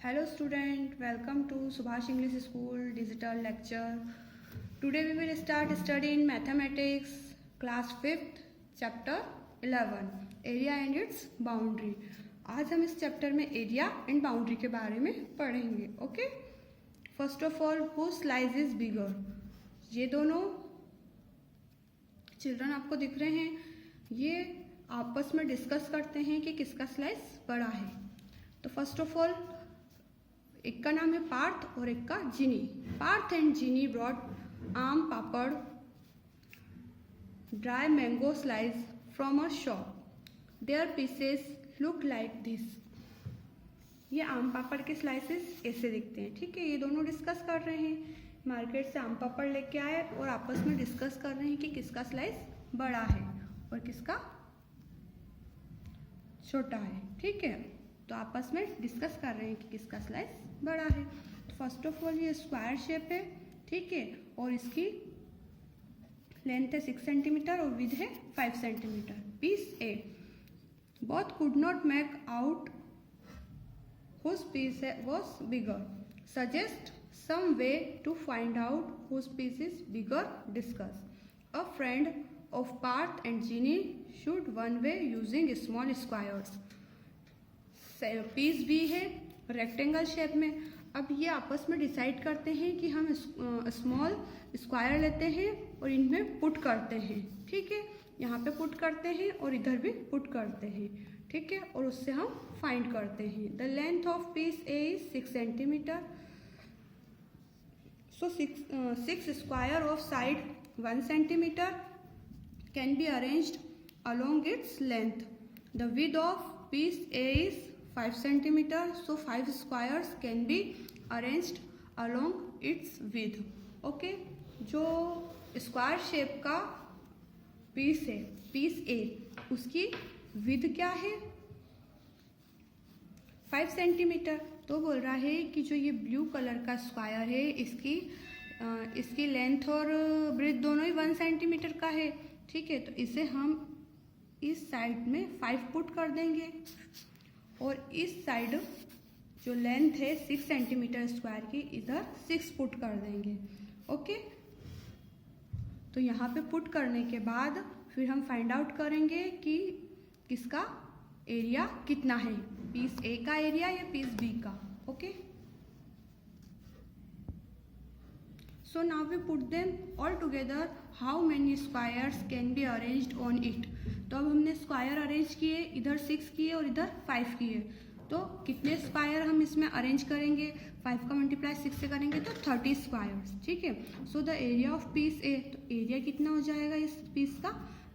Hello student, welcome to Subhash English School digital lecture. Today we will start studying mathematics class 5th chapter 11 area and its boundary. आज हम इस chapter में area and boundary के बारे में पढ़ेंगे. Okay, first of all who slice is bigger. ये दोनों चिल्ड्रन आपको दिख रहे हैं, ये आपस में डिस्कस करते हैं कि किसका स्लाइस बड़ा है. तो फर्स्ट ऑफ ऑल एक का नाम है पार्थ और एक का Jini. Parth and Jini brought aam papad dry mango slice from a shop. Their pieces look like this. ये आम पापड़ के स्लाइसेस ऐसे दिखते हैं. ठीक है, ये दोनों डिस्कस कर रहे हैं, मार्केट से आम पापड़ लेके आए और आपस में डिस्कस कर रहे हैं कि किसका स्लाइस बड़ा है और किसका छोटा है. ठीक है, तो आपस में डिस्कस कर रहे हैं कि किसका स्लाइस बड़ा है. तो फर्स्ट ऑफ ऑल ये स्क्वायर शेप है. ठीक है, और इसकी लेंथ है 6 सेंटीमीटर और विड्थ है 5 centimetre. Piece A. Both could not make out whose piece was bigger. Suggest some way to find out whose piece is bigger. Discuss. A friend of Parth and Ginny should one way using small squares. Piece भी है rectangle shape में. अब ये आपस में decide करते हैं कि हम स्मॉल स्क्वायर लेते हैं और इनमें पुट करते हैं. ठीक है, यहाँ पे पुट करते हैं और इधर भी पुट करते हैं. ठीक है, और उससे हम फाइंड करते हैं. The length of piece A is 6 centimetre. So 6 square of side 1 centimeter can be arranged along its length. The width of piece A is 5 centimeter. So 5 squares can be arranged along its width. Okay, जो square shape का piece है, piece A, उसकी width क्या है 5 centimetre. तो बोल रहा है कि जो ये ब्लू कलर का स्क्वायर है इसकी लेंथ और ब्रेथ दोनों ही 1 सेंटीमीटर का है. ठीक है, तो इसे हम इस साइड में 5 पुट कर देंगे और इस साइड जो लेंथ है 6 सेंटीमीटर स्क्वायर की, इधर 6 पुट कर देंगे. ओके, तो यहाँ पे पुट करने के बाद फिर हम फाइंड आउट करेंगे कि किसका एरिया कितना है, पीस ए का एरिया या पीस बी का. Okay, so now we put them all together. How many squares can be arranged on it. तो अब हमने स्क्वायर अरेंज किए, इधर 6 किए और इधर 5 किए. तो कितने स्क्वायर हम इसमें अरेंज करेंगे, 5 का मल्टीप्लाई 6 से करेंगे तो 30 स्क्वायर्स. ठीक है, so the area of piece A. तो एरिया कितना हो जाएगा इस पीस का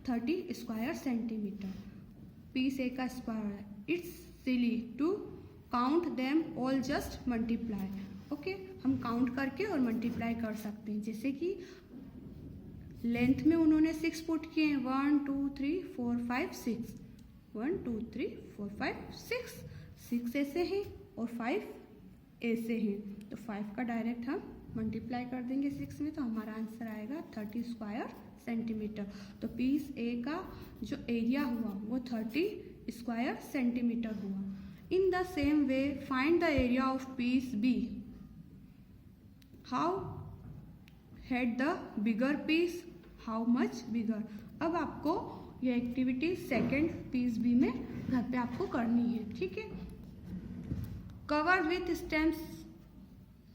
30 स्क्वायर सेंटीमीटर. पीस ए का square. It's silly to count them all, just multiply. Okay, हम काउंट करके और मल्टीप्लाई कर सकते हैं. जैसे कि लेंथ में उन्होंने 6 पुट किए हैं, 1 2 3 4 5 6. 1 2 3 4 5 6. 6 ऐसे हैं और 5 ऐसे हैं. तो 5 का डायरेक्ट हम मल्टीप्लाई कर देंगे 6 में, तो हमारा आंसर आएगा 30 स्क्वायर सेंटीमीटर. तो पीस ए का जो एरिया हुआ वो 30 स्क्वायर सेंटीमीटर हुआ. In the same way find the area of piece B. How had the bigger piece, how much bigger. अब आपको ये एक्टिविटी सेकेंड पीस बी में घर पे आपको करनी है. ठीक है, कवर विथ स्टेम्स.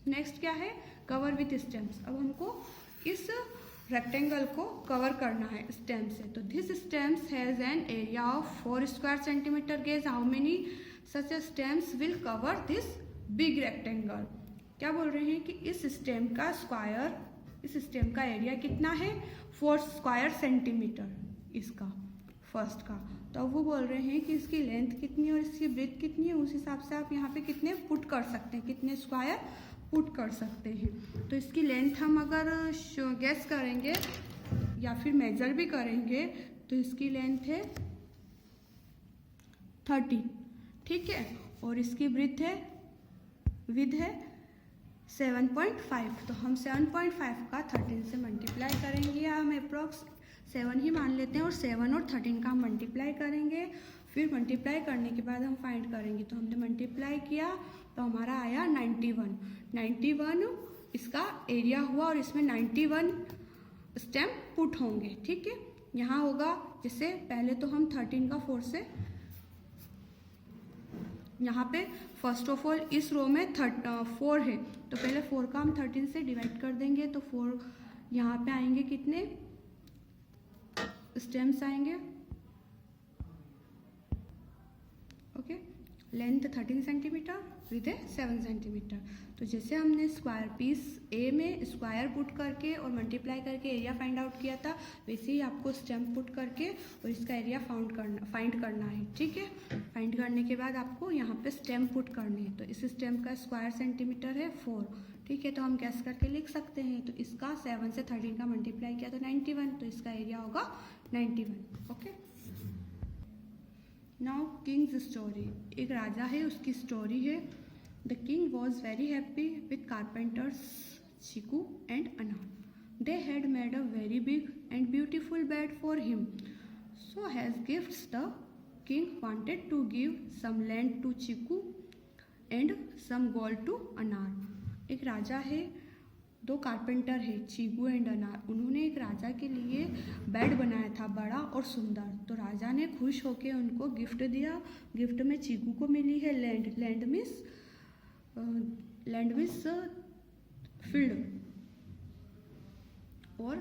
नेक्स्ट क्या है, कवर विथ स्टेम्स. अब हमको इस रेक्टेंगल को कवर करना है स्टेम से. तो this stems has an area of 4 square centimetre. Gauge how many such stems will cover this big rectangle. क्या बोल रहे हैं कि इस स्टेम का स्क्वायर, इस स्टेम का एरिया कितना है 4 स्क्वायर सेंटीमीटर इसका फर्स्ट का. तो वो बोल रहे हैं कि इसकी लेंथ कितनी है और इसकी ब्रेथ कितनी है, उस हिसाब से आप यहाँ पे कितने पुट कर सकते हैं, कितने स्क्वायर पुट कर सकते हैं. तो इसकी लेंथ हम अगर गेस करेंगे या फिर मेजर भी करेंगे तो इसकी लेंथ है 30. ठीक है, और इसकी ब्रेथ है, विड्थ है 7.5. तो हम 7.5 का 13 से मल्टीप्लाई करेंगे या हम अप्रॉक्स 7 ही मान लेते हैं और 7 और 13 का हम मल्टीप्लाई करेंगे। फिर मल्टीप्लाई करने के बाद हम फाइंड करेंगे। तो हमने मल्टीप्लाई किया तो हमारा आया 91 इसका एरिया हुआ और इसमें 91 स्टेम पुट होंगे। ठीक है, यहाँ होगा जिससे पहले तो हम 13 का 4 से, यहाँ पे फर्स्ट ऑफ ऑल इस रो में 4 है तो पहले 4 का हम 13 से डिवाइड कर देंगे। तो 4 यहाँ पे आएंगे, कितने स्टेम्स आएंगे? Okay, length 13 centimetre with 7 centimetre. तो जैसे हमने स्क्वायर पीस ए में स्क्वायर पुट करके और मल्टीप्लाई करके एरिया फाइंड आउट किया था, वैसे ही आपको स्टेम पुट करके और इसका एरिया फाइंड करना है। ठीक है, फाइंड करने के बाद आपको यहाँ पे स्टेम पुट करनी है। तो इस स्टेम का स्क्वायर सेंटीमीटर है 4। ठीक है, तो हम गैस करके लिख सकते हैं। तो इसका 7 से 13 का मल्टीप्लाई किया तो 91, तो इसका एरिया होगा 91। Okay, now king's story. एक राजा है, उसकी स्टोरी है। The king was very happy with carpenters Cheeku and Anar. They had made a very big and beautiful bed for him. So has gifts the king wanted to give some land to Cheeku and some gold to Anar. एक राजा है, 2 carpenter है, चीकू and अनार। उन्होंने एक राजा के लिए bed बनाया था बड़ा और सुंदर। तो राजा ने खुश होकर उनको गिफ्ट दिया। गिफ्ट में चीकू को मिली है लैंड। लैंड मिस फील्ड, और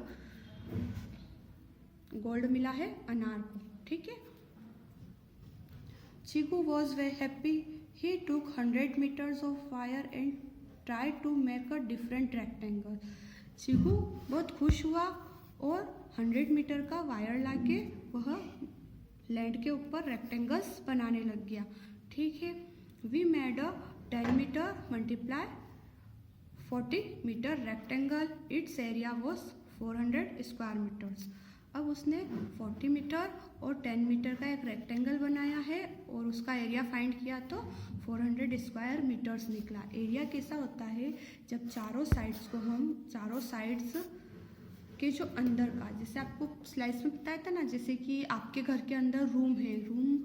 गोल्ड मिला है अनार को। ठीक है, Cheeku was very happy. He took 100 meters of wire and try to make a different rectangle. Cheeku बहुत खुश हुआ और 100 मीटर का वायर लाके वह लैंड के ऊपर रेक्टेंगल्स बनाने लग गया। ठीक है, we made a 10 meter multiply 40 meter rectangle. Its area was 400 square metres. अब उसने 40 मीटर और 10 मीटर का एक रेक्टेंगल बनाया है और उसका एरिया फाइंड किया तो 400 स्क्वायर मीटर्स निकला। एरिया कैसा होता है? जब चारों साइड्स के जो अंदर का, जैसे आपको स्लाइड्स में बताया था ना, जैसे कि आपके घर के अंदर रूम है, रूम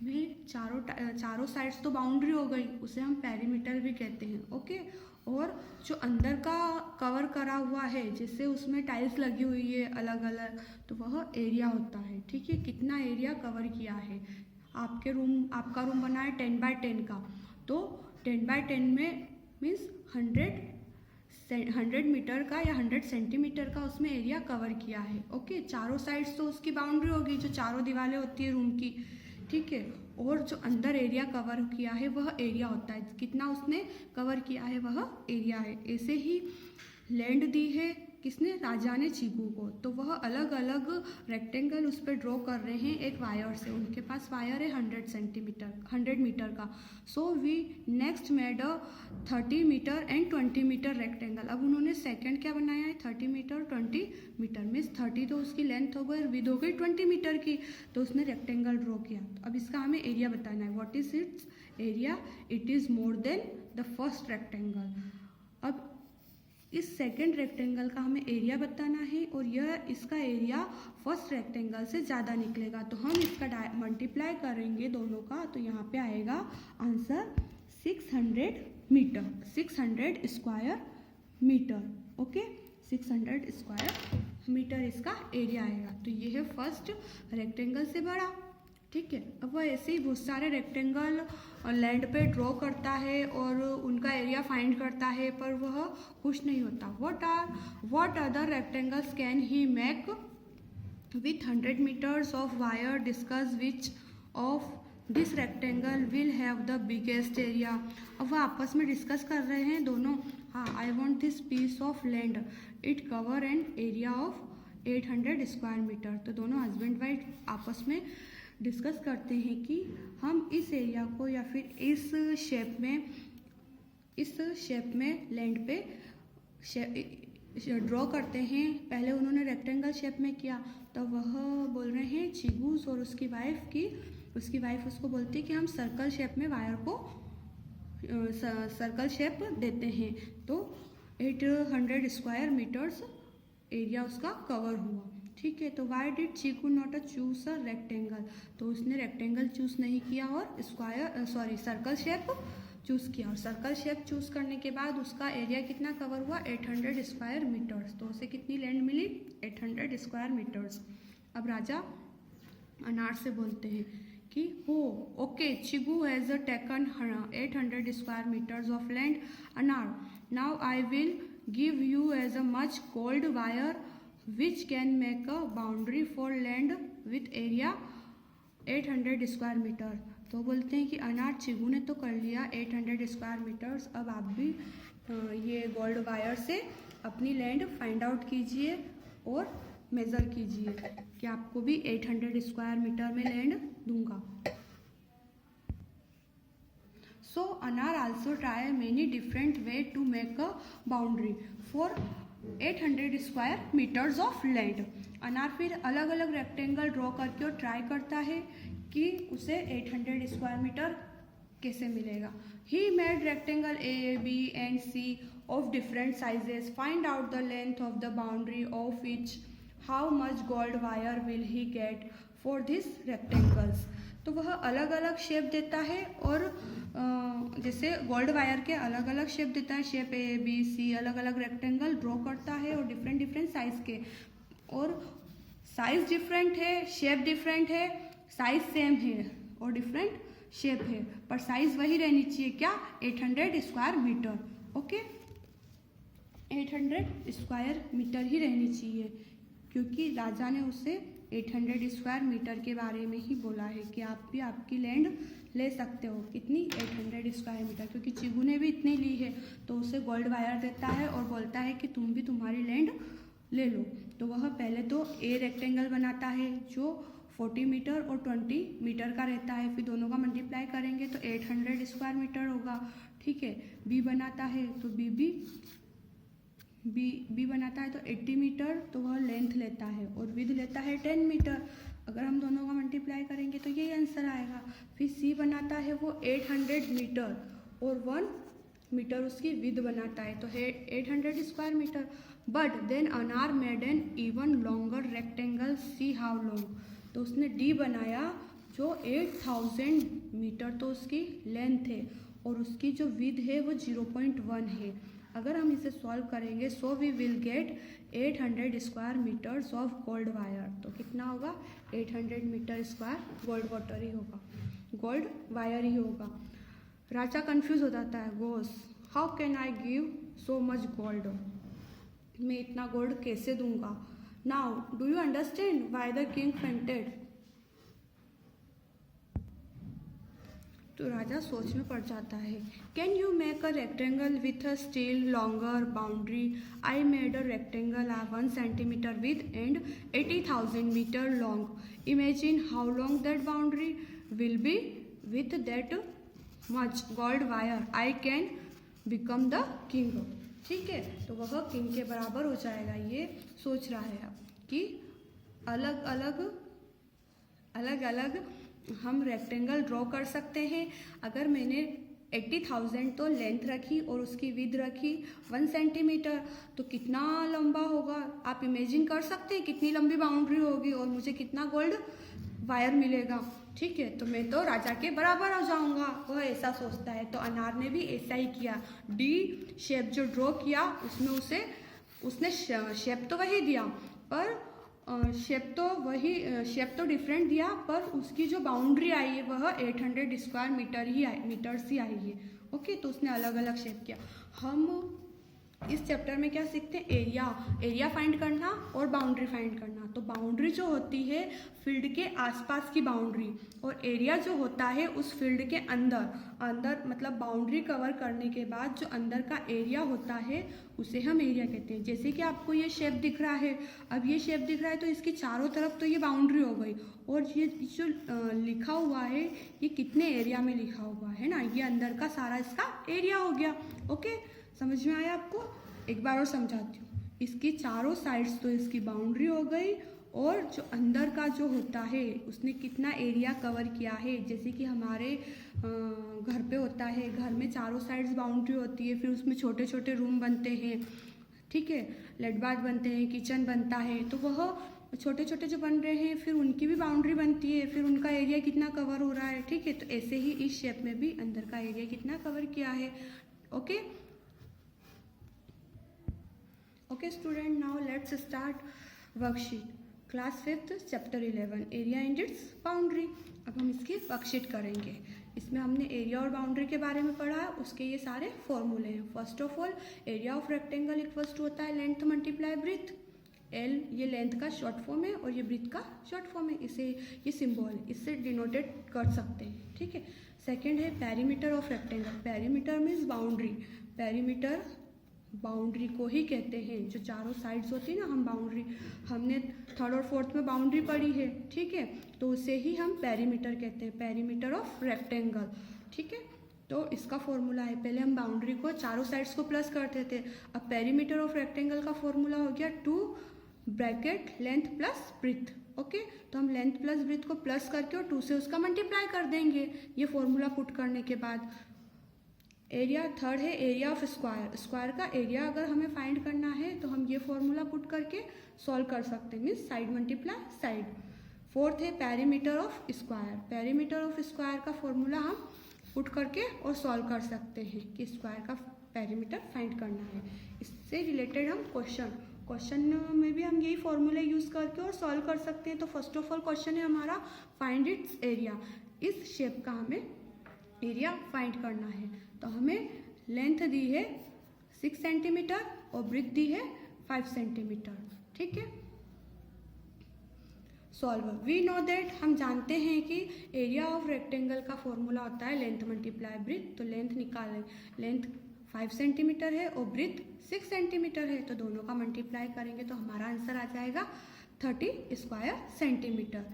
में चारों साइड्स तो बाउंड्री हो गई, उसे हम पेरीमीटर भी कहते हैं। ओके, और जो अंदर का कवर करा हुआ है, जैसे उसमें टाइल्स लगी हुई है अलग अलग, तो वह एरिया होता है। ठीक है, कितना एरिया कवर किया है। आपका रूम बना है 10 by 10 का, तो 10 by 10 में मीन्स 100 मीटर का या 100 सेंटीमीटर का उसमें एरिया कवर किया है। ओके, चारों साइड्स तो उसकी बाउंड्री होगी, जो चारों दीवारें होती है रूम की। ठीक है, और जो अंदर एरिया कवर किया है वह एरिया होता है। कितना उसने कवर किया है वह एरिया है। ऐसे ही लैंड दी है किसने? राजा ने चीकू को। तो वह अलग अलग रेक्टेंगल उस पर ड्रॉ कर रहे हैं एक वायर से। उनके पास वायर है 100 मीटर का। So we next made a 30 metre and 20 metre rectangle. अब उन्होंने सेकंड क्या बनाया है? 30 मीटर 20 मीटर मीन्स 30 तो उसकी लेंथ हो गई और विड्थ हो गई 20 मीटर की। तो उसने रेक्टेंगल ड्रॉ किया। तो अब इसका हमें एरिया बताना है। What is it's area? It is more than the first rectangle. अब इस सेकंड रेक्टेंगल का हमें एरिया बताना है और यह इसका एरिया फर्स्ट रेक्टेंगल से ज़्यादा निकलेगा। तो हम इसका मल्टीप्लाई करेंगे दोनों का, तो यहाँ पे आएगा answer 600 metre, 600 square metre. Okay, 600 square metre इसका एरिया आएगा। तो ये है फर्स्ट रेक्टेंगल से बड़ा। ठीक है, अब वह ऐसे ही बहुत सारे रेक्टेंगल लैंड पे ड्रॉ करता है और उनका एरिया फाइंड करता है, पर वह खुश नहीं होता। What other rectangles can he make with 100 metres of wire? Discuss which of this rectangle will have the biggest area. अब वह आपस में डिस्कस कर रहे हैं दोनों। हाँ, I want this piece of land, it cover an area of 800 square metre. तो दोनों हस्बैंड वाइफ आपस में डिस्कस करते हैं कि हम इस एरिया को या फिर इस शेप में लैंड पे ड्रॉ करते हैं। पहले उन्होंने रेक्टेंगल शेप में किया, तो वह बोल रहे हैं चीगूस और उसकी वाइफ उसको बोलती है कि हम सर्कल शेप में वायर को सर्कल शेप देते हैं। तो 800 स्क्वायर मीटर्स एरिया उसका कवर हुआ। ठीक है, तो why did Chiku not a choose a rectangle, तो उसने रेक्टेंगल चूज नहीं किया और सर्कल शेप चूज किया, और सर्कल शेप चूज करने के बाद उसका एरिया कितना कवर हुआ 800 स्क्वायर मीटर्स, तो उसे कितनी लैंड मिली 800 स्क्वायर मीटर्स। अब राजा अनार से बोलते हैं कि हो okay Cheeku has taken 800 square metres of land, Anar now I will give you as a much gold wire which can make a boundary for land with area 800 square metre. तो बोलते हैं कि अनार चिगू ने तो कर लिया 800 स्क्वायर मीटर्स, अब आप भी ये गोल्ड वायर से अपनी लैंड फाइंड आउट कीजिए और मेज़र कीजिए कि आपको भी 800 स्क्वायर मीटर में लैंड दूंगा। So Anar also try many different way to make a boundary for 800 square metres of land. Anar फिर अलग अलग रेक्टेंगल ड्रॉ करके और ट्राई करता है कि उसे 800 स्क्वायर मीटर कैसे मिलेगा। He made rectangle A B and C of different sizes, find out the length of the boundary of each, how much gold wire will he get for this rectangles. तो वह अलग अलग shape देता है और जैसे गोल्ड वायर के अलग अलग शेप देता है, शेप ए बी सी, अलग अलग रेक्टेंगल ड्रॉ करता है और डिफरेंट डिफरेंट साइज के, और साइज डिफरेंट है, शेप डिफरेंट है, साइज सेम है और डिफरेंट शेप है, पर साइज वही रहनी चाहिए क्या 800 square metre. Okay 800 square metre ही रहनी चाहिए, क्योंकि राजा ने उसे 800 स्क्वायर मीटर के बारे में ही बोला है कि आप भी आपकी लैंड ले सकते हो। कितनी 800 स्क्वायर मीटर, क्योंकि चिगू ने भी इतनी ली है तो उसे गोल्ड वायर देता है और बोलता है कि तुम भी तुम्हारी लैंड ले लो। तो वह पहले तो ए रेक्टेंगल बनाता है जो 40 मीटर और 20 मीटर का रहता है, फिर दोनों का मल्टीप्लाई करेंगे तो 800 स्क्वायर मीटर होगा। ठीक है, बी बनाता है तो बी बनाता है तो 80 मीटर, तो वह लेंथ लेता है, और विद लेता है 10 मीटर। अगर हम दोनों का मल्टीप्लाई करेंगे तो यही आंसर आएगा। फिर सी बनाता है वो 800 मीटर और 1 मीटर उसकी विद बनाता है, तो है 800 स्क्वायर मीटर। बट देन अनार made an even longer rectangle, see how long, तो उसने डी बनाया जो 8000 मीटर तो उसकी लेंथ है और उसकी जो विद है वो 0.1 है। अगर हम इसे सॉल्व करेंगे so we will get 800 square metres of gold wire, तो कितना होगा 800 मीटर स्क्वायर गोल्ड वाटर ही होगा, गोल्ड वायर ही होगा। राजा कंफ्यूज हो जाता है, goes how can I give so much gold, मैं इतना गोल्ड कैसे दूंगा। Now do you understand why the king fainted, तो राजा सोच में पड़ जाता है। Can you make a rectangle with a still longer boundary, I made a rectangle 1 centimetre width and 80,000 metre long, imagine how long that boundary will be with that much gold wire, I can become the king. ठीक है, तो वह king के बराबर हो जाएगा। ये सोच रहा है अब कि अलग अलग हम रेक्टेंगल ड्रॉ कर सकते हैं। अगर मैंने 80,000 तो लेंथ रखी और उसकी विड्थ रखी 1 सेंटीमीटर, तो कितना लंबा होगा आप इमेजिन कर सकते हैं, कितनी लंबी बाउंड्री होगी और मुझे कितना गोल्ड वायर मिलेगा। ठीक है, तो मैं तो राजा के बराबर हो जाऊंगा, वह ऐसा सोचता है। तो अनार ने भी ऐसा ही किया, डी शेप जो ड्रॉ किया उसमें उसने शेप तो वही दिया पर शेप तो डिफरेंट दिया, पर उसकी जो बाउंड्री आई है वह 800 स्क्वायर मीटर्स ही आई है। ओके, तो उसने अलग अलग शेप किया। हम इस चैप्टर में क्या सीखते हैं, एरिया फाइंड करना और बाउंड्री फाइंड करना। तो बाउंड्री जो होती है फील्ड के आसपास की बाउंड्री, और एरिया जो होता है उस फील्ड के अंदर मतलब बाउंड्री कवर करने के बाद जो अंदर का एरिया होता है उसे हम एरिया कहते हैं। जैसे कि आपको ये शेप दिख रहा है, अब ये शेप दिख रहा है तो इसकी चारों तरफ तो ये बाउंड्री हो गई, और ये जो लिखा हुआ है ये कितने एरिया में लिखा हुआ है ना, ये अंदर का सारा इसका एरिया हो गया। ओके, समझ में आया आपको? एक बार और समझाती हूँ। इसकी चारों साइड्स तो इसकी बाउंड्री हो गई, और जो अंदर का जो होता है उसने कितना एरिया कवर किया है। जैसे कि हमारे घर पे होता है, घर में चारों साइड्स बाउंड्री होती है, फिर उसमें छोटे छोटे रूम बनते हैं, ठीक है, लेट बाथ बनते हैं, किचन बनता है, तो वह छोटे छोटे जो बन रहे हैं फिर उनकी भी बाउंड्री बनती है, फिर उनका एरिया कितना कवर हो रहा है, ठीक है। तो ऐसे ही इस शेप में भी अंदर का एरिया कितना कवर किया है। Okay okay student, now let's start worksheet class 5th chapter 11 area and it's boundary. अब हम इसकी वर्कशीट करेंगे। इसमें हमने एरिया और बाउंड्री के बारे में पढ़ा है, उसके ये सारे फॉर्मूले हैं। First of all, area of rectangle equals to होता है लेंथ मल्टीप्लाई ब्रीथ। एल ये लेंथ का शॉर्ट फॉर्म है और ये ब्रीथ का शॉर्ट फॉर्म है, इसे ये सिंबल है, इससे डिनोटेड कर सकते हैं, ठीक है। सेकेंड है perimeter of rectangle. Perimeter means boundary. Perimeter boundary को ही कहते हैं, जो चारों साइड्स होती है ना, हम बाउंड्री हमने 3rd और 4th में बाउंड्री पढ़ी है, ठीक है। तो उसे ही हम पेरीमीटर कहते हैं, पेरीमीटर ऑफ रेक्टेंगल, ठीक है। तो इसका फॉर्मूला है, पहले हम बाउंड्री को चारों साइड्स को प्लस करते थे, अब पेरीमीटर ऑफ रेक्टेंगल का फॉर्मूला हो गया 2 bracket length plus breadth. Okay, तो हम लेंथ प्लस ब्रीथ को प्लस करके और 2 से उसका मल्टीप्लाई कर देंगे ये फॉर्मूला पुट करने के बाद। एरिया थर्ड है एरिया ऑफ स्क्वायर। स्क्वायर का एरिया अगर हमें फाइंड करना है तो हम ये फॉर्मूला पुट करके सॉल्व कर सकते हैं, means side multiply side. Fourth है perimeter of square. Perimeter of square का फॉर्मूला हम पुट करके और सॉल्व कर सकते हैं कि स्क्वायर का पेरीमीटर फाइंड करना है। इससे रिलेटेड हम क्वेश्चन में भी हम यही फॉर्मूले यूज़ करके और सॉल्व कर सकते हैं। तो फर्स्ट ऑफ ऑल क्वेश्चन है हमारा फाइंड इट्स एरिया। इस शेप का हमें एरिया फाइंड करना है। तो हमें लेंथ दी है 6 सेंटीमीटर और ब्रीथ दी है 5 सेंटीमीटर, ठीक है। सॉल्व, वी नो दैट, हम जानते हैं कि एरिया ऑफ रेक्टेंगल का फॉर्मूला होता है लेंथ मल्टीप्लाई ब्रीथ। तो लेंथ निकालें, लेंथ 5 सेंटीमीटर है और ब्रीथ 6 सेंटीमीटर है, तो दोनों का मल्टीप्लाई करेंगे तो हमारा आंसर आ जाएगा 30 स्क्वायर सेंटीमीटर,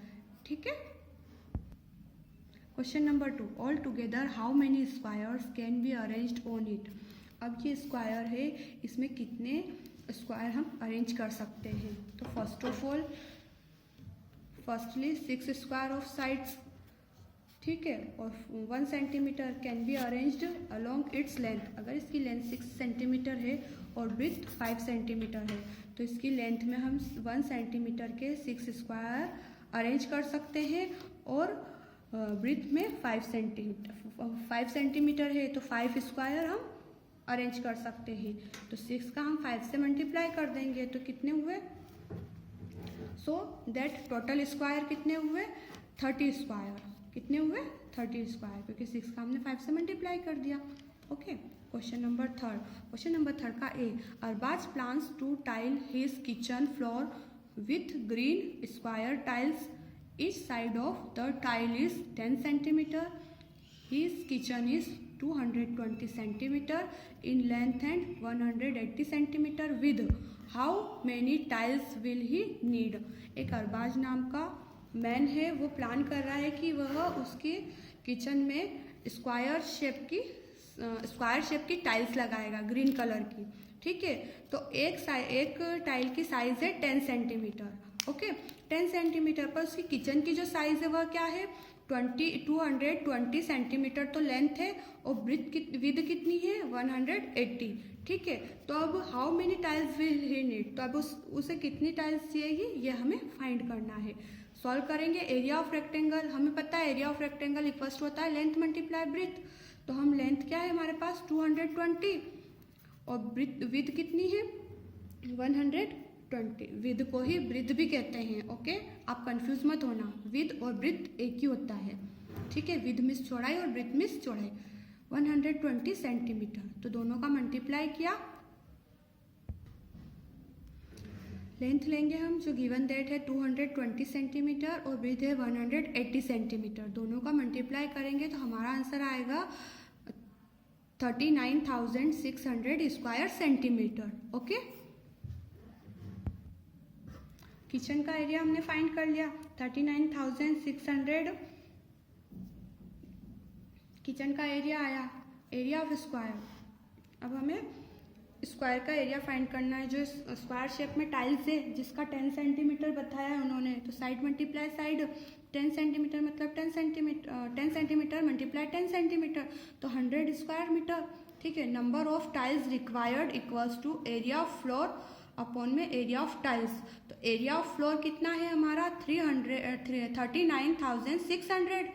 ठीक है। Question number 2, all together how many squares can be arranged on it. अब ये स्क्वायर है, इसमें कितने स्क्वायर हम अरेंज कर सकते हैं। तो first of all, firstly 6 square of sides, ठीक है, और 1 centimetre can be arranged along its length. अगर इसकी लेंथ 6 सेंटीमीटर है और ब्रीथ 5 सेंटीमीटर है तो इसकी लेंथ में हम 1 सेंटीमीटर के 6 स्क्वायर अरेंज कर सकते हैं, और ब्रीथ में 5 सेंटीमीटर है तो 5 स्क्वायर हम अरेंज कर सकते हैं। तो 6 का हम 5 से मल्टीप्लाई कर देंगे तो कितने हुए, सो दैट टोटल स्क्वायर कितने हुए 30 स्क्वायर। कितने हुए 30 स्क्वायर, क्योंकि 6 का हमने 5 से मल्टीप्लाई कर दिया। Okay, question number 3। Question number 3 का A, Arbaz plans to tile his kitchen floor with green square tiles. Each side of the tile is 10 centimeter. His kitchen is 220 centimeter in length and 180 centimeter width. How many tiles will he need? एक अरबाज नाम का man है, वो plan कर रहा है कि वह उसके किचन में स्क्वायर शेप की टाइल्स लगाएगा ग्रीन कलर की, ठीक है। तो एक टाइल की साइज है 10 सेंटीमीटर। ओके, 10 सेंटीमीटर पर उसकी किचन की जो साइज है वह क्या है 220 सेंटीमीटर तो लेंथ है, और विड्थ कितनी है 180, ठीक है। तो अब how many tiles will he need, तो अब उसे कितनी टाइल्स चाहिए ये हमें फाइंड करना है। सॉल्व करेंगे एरिया ऑफ रेक्टेंगल। हमें पता है area of rectangle equals to होता है लेंथ मल्टीप्लाई ब्रीथ। तो हम लेंथ क्या है हमारे पास 220 और विड्थ कितनी है 120। विद को ही ब्रीथ भी कहते हैं। ओके, आप कंफ्यूज मत होना, विद और ब्रीथ एक ही होता है, ठीक है। विद मिस चौड़ाई और ब्रीथ मिस चौड़ाई। 120 सेंटीमीटर, तो दोनों का मल्टीप्लाई किया, लेंथ लेंगे हम जो गिवन दैट है 220 सेंटीमीटर और ब्रीथ है 180 सेंटीमीटर। दोनों का मल्टीप्लाई करेंगे तो हमारा आंसर आएगा 39,600 स्क्वायर सेंटीमीटर। ओके, किचन का एरिया हमने फाइंड कर लिया 39,600 किचन का एरिया आया। एरिया ऑफ स्क्वायर, अब हमें स्क्वायर का एरिया फाइंड करना है। जो स्क्वायर शेप में टाइल्स है जिसका 10 सेंटीमीटर बताया है उन्होंने, तो साइड मल्टीप्लाई साइड, 10 सेंटीमीटर मतलब 10 सेंटीमीटर मल्टीप्लाई 10 सेंटीमीटर तो 100 स्क्वायर मीटर, ठीक है। Number of tiles required equals to area of floor upon में एरिया ऑफ टाइल्स। तो एरिया ऑफ फ्लोर कितना है हमारा 39,600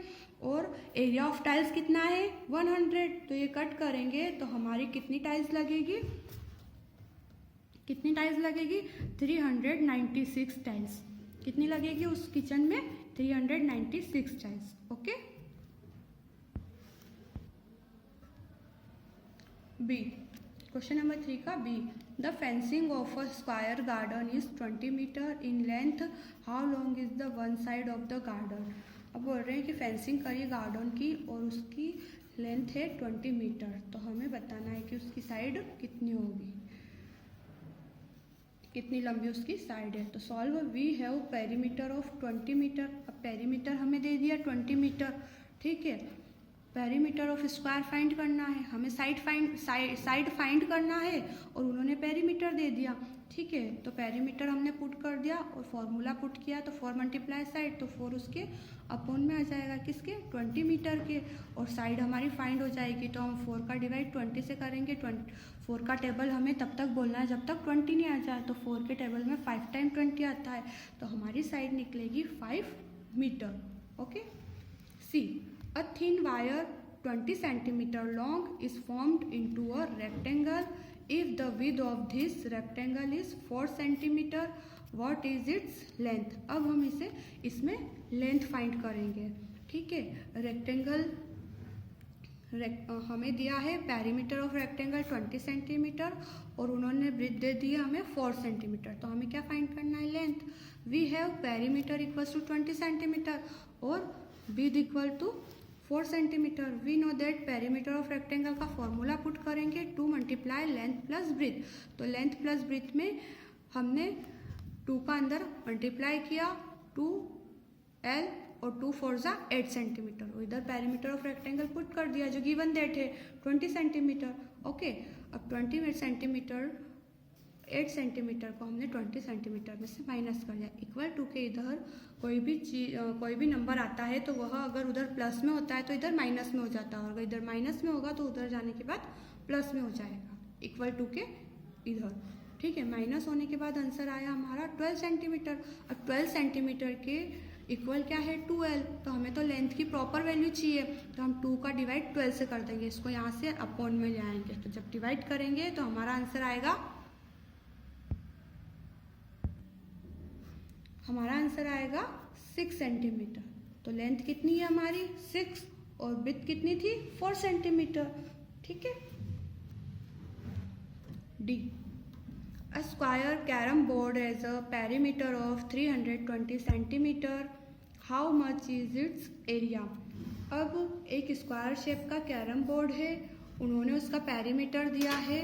और एरिया ऑफ टाइल्स कितना है 100। तो ये कट करेंगे तो हमारी कितनी टाइल्स लगेगी, 396 टाइल्स। कितनी लगेगी उस किचन में 396 tiles. Okay. B, question number 3 का B, the fencing of a square garden is 20 metre in length, how long is the one side of the garden. अब बोल रहे हैं कि फेंसिंग करिए गार्डन की और उसकी लेंथ है 20 मीटर। तो हमें बताना है कि उसकी साइड कितनी होगी, कितनी लंबी उसकी साइड है। तो solve, we have perimeter of 20 metre. अब पेरीमीटर हमें दे दिया 20 मीटर, ठीक है। पेरीमीटर ऑफ स्क्वायर फाइंड करना है, हमें साइड फाइंड करना है और उन्होंने पेरीमीटर दे दिया, ठीक है। तो पेरीमीटर हमने पुट कर दिया और फॉर्मूला पुट किया, तो 4 मल्टीप्लाई साइड, तो 4 उसके अपॉन में आ जाएगा, किसके 20 मीटर के, और साइड हमारी फाइंड हो जाएगी। तो हम 4 का डिवाइड 20 से करेंगे। 4 का टेबल हमें तब तक बोलना है जब तक 20 नहीं आ जाए। तो 4 के टेबल में 5 टाइम 20 आता है, तो हमारी साइड निकलेगी 5 metre. Okay. C, a thin wire 20 centimeter long is formed into a rectangle. If the width of this rectangle is 4 centimeter, what is its length? अब हम इसमें लेंथ फाइंड करेंगे, ठीक है। रेक्टेंगल हमें दिया है पेरीमीटर ऑफ रेक्टेंगल 20 सेंटीमीटर और उन्होंने ब्रेथ दे दिया हमें 4 सेंटीमीटर। तो हमें क्या फाइंड करना है, length. We have perimeter equals to 20 centimetre और width equal to 4 centimetre. We know that perimeter of rectangle का फॉर्मूला पुट करेंगे 2 मल्टीप्लाई लेंथ प्लस ब्रीथ। तो लेंथ प्लस ब्रीथ में हमने 2 का अंदर मल्टीप्लाई किया, 2L और 2 4 जा 8 सेंटीमीटर। और इधर पेरीमीटर ऑफ रेक्टेंगल पुट कर दिया जो गिवन दैट है 20 सेंटीमीटर। ओके। अब 20 सेंटीमीटर 8 सेंटीमीटर को हमने 20 सेंटीमीटर में से माइनस कर दिया, इक्वल टू के इधर कोई भी नंबर आता है तो वह अगर उधर प्लस में होता है तो इधर माइनस में हो जाता है, और अगर इधर माइनस में होगा तो उधर जाने के बाद प्लस में हो जाएगा, इक्वल टू के इधर, ठीक है। माइनस होने के बाद आंसर आया हमारा 12 सेंटीमीटर। अब 12 सेंटीमीटर के इक्वल क्या है 2L। तो हमें तो लेंथ की प्रॉपर वैल्यू चाहिए, तो हम 2 का डिवाइड 12 से कर देंगे, इसको यहाँ से अपॉन में ले आएंगे। तो जब डिवाइड करेंगे तो हमारा आंसर आएगा 6 सेंटीमीटर। तो लेंथ कितनी है हमारी 6 और विड्थ कितनी थी 4 सेंटीमीटर, ठीक है। D, a square carrom board has a perimeter of 320 centimetre, how much is it's area. अब एक स्क्वायर शेप का कैरम बोर्ड है, उन्होंने उसका पेरीमीटर दिया है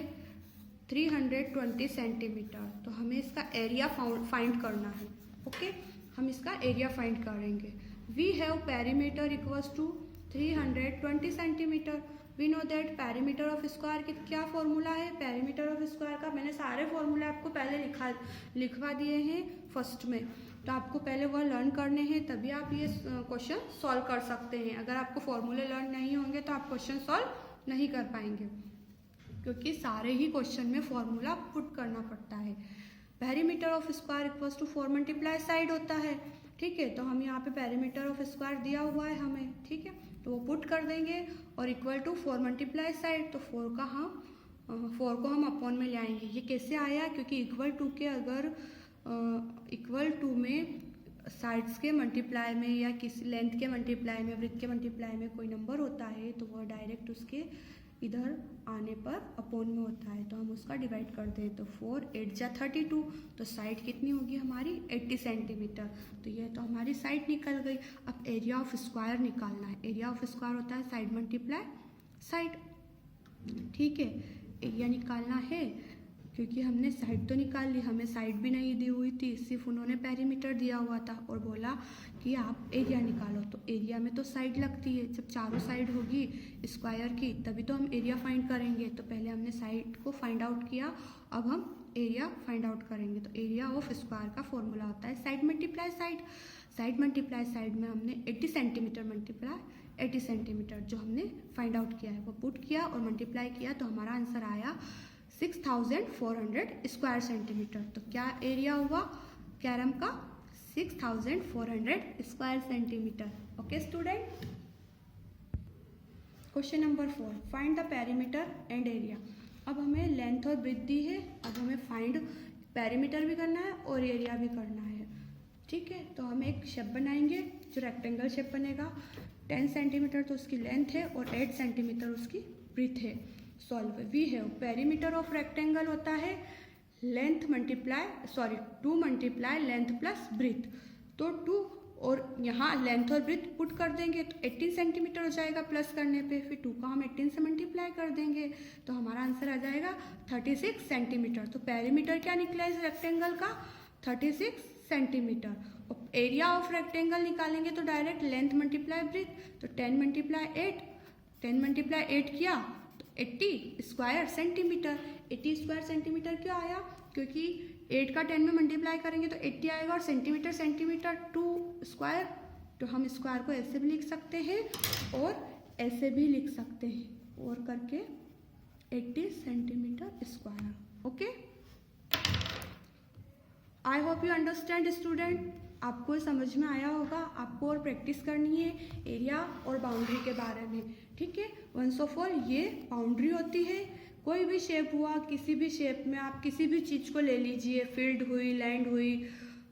320 सेंटीमीटर। तो हमें इसका एरिया फाइंड करना है। ओके, हम इसका एरिया फाइंड करेंगे। We have perimeter equals to 320 centimetre. We know that perimeter of square की क्या फॉर्मूला है, पेरीमीटर ऑफ स्क्वायर का मैंने सारे फॉर्मूला आपको पहले लिखवा दिए हैं फर्स्ट में, तो आपको पहले वह लर्न करने हैं, तभी आप ये क्वेश्चन सॉल्व कर सकते हैं। अगर आपको फॉर्मूले लर्न नहीं होंगे तो आप क्वेश्चन सॉल्व नहीं कर पाएंगे, क्योंकि सारे ही क्वेश्चन में फॉर्मूला पुट करना पड़ता है। Perimeter of square equals to 4 multiply side होता है, ठीक है। तो हम यहाँ पे पेरीमीटर ऑफ स्क्वायर दिया हुआ है हमें, ठीक है, तो वो पुट कर देंगे और इक्वल टू 4 मल्टीप्लाई साइड। तो 4 को हम अपॉन में ले आएंगे। ये कैसे आया, क्योंकि इक्वल टू के अगर इक्वल टू में साइड्स के मल्टीप्लाई में या किसी लेंथ के मल्टीप्लाई में, ब्रेथ के मल्टीप्लाई में कोई नंबर होता है तो वह डायरेक्ट उसके इधर आने पर अपॉन में होता है, तो हम उसका डिवाइड करते हैं। तो 4 8 जा 32, तो साइड कितनी होगी हमारी 80 सेंटीमीटर। तो ये तो हमारी साइड निकल गई। अब एरिया ऑफ स्क्वायर निकालना है। एरिया ऑफ स्क्वायर होता है साइड मल्टीप्लाई साइड, ठीक है। एरिया निकालना है, क्योंकि हमने साइड तो निकाल ली, हमें साइड भी नहीं दी हुई थी, सिर्फ उन्होंने पेरीमीटर दिया हुआ था और बोला कि आप एरिया निकालो। तो एरिया में तो साइड लगती है, जब चारों साइड होगी स्क्वायर की तभी तो हम एरिया फाइंड करेंगे। तो पहले हमने साइड को फाइंड आउट किया, अब हम एरिया फाइंड आउट करेंगे। तो एरिया ऑफ स्क्वायर का फॉर्मूला होता है side multiply side. Side multiply side में हमने 80 सेंटीमीटर मल्टीप्लाई 80 सेंटीमीटर जो हमने फाइंड आउट किया है वो पुट किया और मल्टीप्लाई किया, तो हमारा आंसर आया 6400 स्क्वायर सेंटीमीटर। तो क्या एरिया हुआ कैरम का? 6400 square centimetre. Okay student. Question number 4, find the perimeter and area. अब हमें लेंथ और ब्रेथ दी है, अब हमें फाइंड पेरीमीटर भी करना है और एरिया भी करना है। ठीक है, तो हम एक शेप बनाएंगे जो रेक्टेंगल शेप बनेगा। 10 सेंटीमीटर तो उसकी लेंथ है और 8 सेंटीमीटर उसकी ब्रीथ है। Solve. We have perimeter of rectangle होता है length multiply 2 multiply length plus breadth. तो 2 और यहाँ लेंथ और ब्रीथ पुट कर देंगे तो 18 सेंटीमीटर हो जाएगा प्लस करने पे। फिर 2 को हम 18 से मल्टीप्लाई कर देंगे तो हमारा आंसर आ जाएगा 36 सेंटीमीटर। तो पेरीमीटर क्या निकला इस रेक्टेंगल का? 36 सेंटीमीटर। और एरिया ऑफ रेक्टेंगल निकालेंगे तो डायरेक्ट लेंथ मल्टीप्लाई ब्रीथ। तो 10 मल्टीप्लाई 8 किया तो 80 स्क्वायर सेंटीमीटर। 80 स्क्वायर सेंटीमीटर क्यों आया? क्योंकि 8 का 10 में मल्टीप्लाई करेंगे तो 80 आएगा और सेंटीमीटर 2 स्क्वायर। तो हम स्क्वायर को ऐसे भी लिख सकते हैं और ऐसे भी लिख सकते हैं और करके 80 centimetre square. Okay, I hope you understand student. आपको समझ में आया होगा। आपको और प्रैक्टिस करनी है एरिया और बाउंड्री के बारे में। ठीक है, वंस ऑफ ऑल ये बाउंड्री होती है। कोई भी शेप हुआ, किसी भी शेप में आप किसी भी चीज़ को ले लीजिए, फील्ड हुई, लैंड हुई,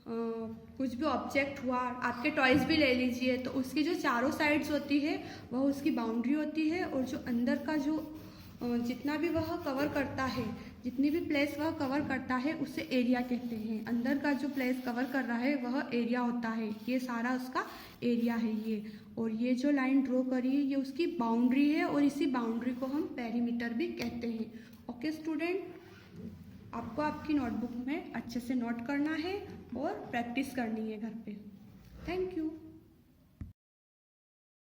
कुछ भी ऑब्जेक्ट हुआ, आपके टॉयज भी ले लीजिए, तो उसकी जो चारों साइड्स होती है वह उसकी बाउंड्री होती है। और जो अंदर का जो जितना भी वह कवर करता है, जितनी भी प्लेस वह कवर करता है उसे एरिया कहते हैं। अंदर का जो प्लेस कवर कर रहा है वह एरिया होता है। ये सारा उसका एरिया है ये। और ये जो लाइन ड्रॉ करी है ये उसकी बाउंड्री है और इसी बाउंड्री को हम पेरीमीटर भी कहते हैं। ओके स्टूडेंट, आपको आपकी नोटबुक में अच्छे से नोट करना है और प्रैक्टिस करनी है घर पे। Thank you.